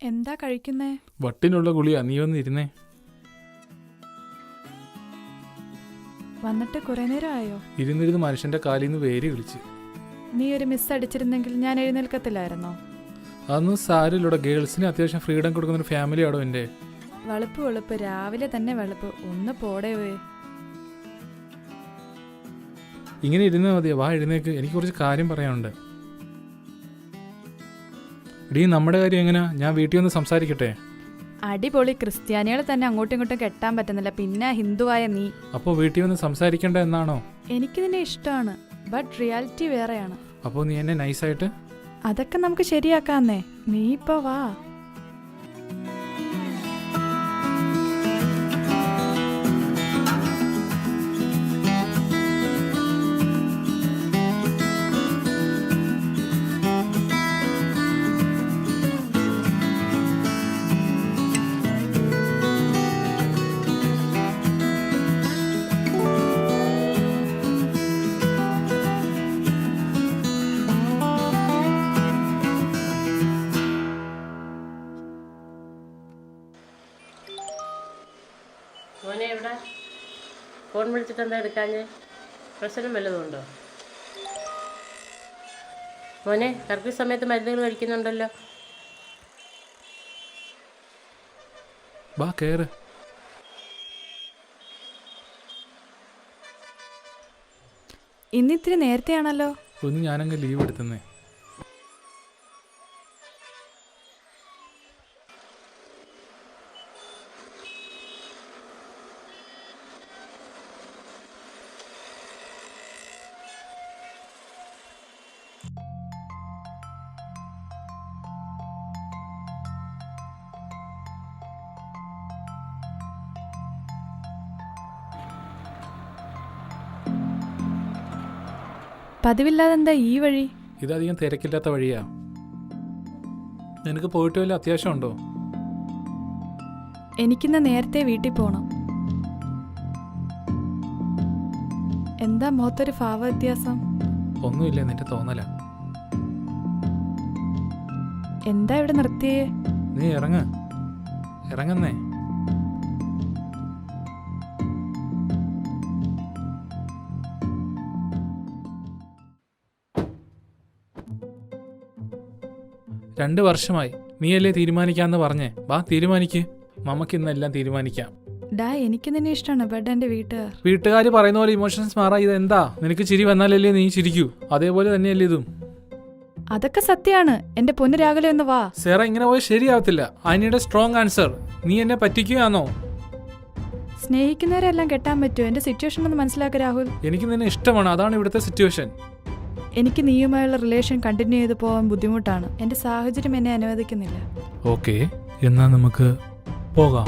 എന്താ കഴിക്കുന്നേ? വട്ടിനുള്ള ഗുളിയാ. നീ വന്നിരുന്നേ. വന്നിട്ട് കുറെ നേരം ആയോ? ഇരുന്നിരുന്ന് മനുഷ്യന്റെ കാലിൽ നിന്ന് വേര് വിളിച്ച്. നീ ഒരു മിസ് അടിച്ചിരുന്നെങ്കിൽ ഞാൻ എഴുന്നേൽക്കത്തില്ലായിരുന്നോ? അതൊന്നും സാരില്ലൂടെ. ഗേൾസിന് അത്യാവശ്യം ഫ്രീഡം കൊടുക്കുന്ന ഒരു ഫാമിലി ആടോ എൻ്റെ. വെളുപ്പ് രാവിലെ തന്നെ വെളുപ്പ്. ഒന്ന് പോടേ. ഇങ്ങനെ ഇരുന്നാൽ മതിയോ? വാ എഴുന്നേക്ക്, എനിക്ക് കുറച്ച് കാര്യം പറയാനുണ്ട്. ഡീ, നമ്മുടെ കാര്യം എങ്ങനെയാ? ഞാൻ വീട്ടിൽ വന്ന് സംസാരിക്കട്ടെ? അടിപൊളി. ക്രിസ്ത്യാനികളെ തന്നെ അങ്ങോട്ടും ഇങ്ങോട്ടും കെട്ടാൻ പറ്റുന്നില്ല, പിന്നെ ഹിന്ദുവായ നീ. അപ്പോൾ വീട്ടിൽ വന്ന് സംസാരിക്കേണ്ട എന്നാണോ? എനിക്ക് നിന്നെ ഇഷ്ടമാണ്, ബട്ട് റിയാലിറ്റി വേറെയാണ്. അപ്പോൾ നീ എന്നെ നൈസായിട്ട്. അതൊക്കെ നമുക്ക് ശരിയാക്കാന്നേ. നീ ഇപ്പൊ വാ. മോനെ എവിടെ? ഫോൺ വിളിച്ചിട്ട് എന്താ എടുക്കാഞ്ഞേ? പ്രശ്നം വല്ലതും ഉണ്ടോ മോനെ? കറക്റ്റ് സമയത്ത് മരുന്നുകൾ കഴിക്കുന്നുണ്ടല്ലോ. വാ കേറ്. ഇന്നിത്തിരി നേരത്തെയാണല്ലോ. ഒന്ന് ഞാനങ്ങ് ലീവ് എടുത്തന്നേ. പതിവില്ലാതെ എന്താ ഈ വഴി? ഇതധികം തിരക്കില്ലാത്ത വഴിയാ. നിനക്ക് പോയിട്ട് വല്ല അത്യാവശ്യമുണ്ടോ? എനിക്കിന്ന് നേരത്തെ വീട്ടിൽ പോണം. എന്താ മുഖത്തൊരു ഭാവ വ്യത്യാസം? ഒന്നുമില്ല, നിന്റെ തോന്നല. എന്താ ഇവിടെ നിർത്തിയേ? നീ ഇറങ്ങുന്നേ. രണ്ട് വർഷമായി. നീയല്ലേ തീരുമാനിക്കാന്ന് പറഞ്ഞേ? വാ തീരുമാനിക്ക്. മമ്മക്ക് ഇന്നെല്ലാം തീരുമാനിക്കാം. ഡാ, എനിക്ക് നിന്നെ ഇഷ്ടമാണ്, ബട്ട് എന്റെ വീട്ടുകാർ പറയുന്ന പോലെ ഇമോഷൻസ് മാറാ. ഇതെന്താ? നിനക്ക് ചിരി വന്നാലല്ലേ നീ ചിരിക്കൂ. അതേപോലെ തന്നെയല്ലേ ഇതും. അതൊക്കെ സത്യമാണ്. എന്റെ പൊന്നു രാഘവ, ഒന്ന് വാ. സേറ, ഇങ്ങനെ പോയി ശരിയാവത്തില്ല. I need A strong answer. നീ എന്നെ പറ്റിക്കുകയാണോ? സ്നേഹിക്കുന്നവരെല്ലാം കെട്ടാൻ പറ്റുമോ? എന്റെ സിറ്റുവേഷൻ ഒന്ന് മനസ്സിലാക്ക രാഹുൽ. എനിക്ക് നിന്നെ ഇഷ്ടമാണ്, അതാണ് ഇവിടുത്തെ സിറ്റുവേഷൻ. എനിക്ക് നീയുമായുള്ള റിലേഷൻ കണ്ടിന്യൂ ചെയ്ത് പോകാൻ ബുദ്ധിമുട്ടാണ്. എന്റെ സാഹചര്യം എന്നെ അനുവദിക്കുന്നില്ല. ഓക്കെ, എന്നാ നമുക്ക് പോകാം.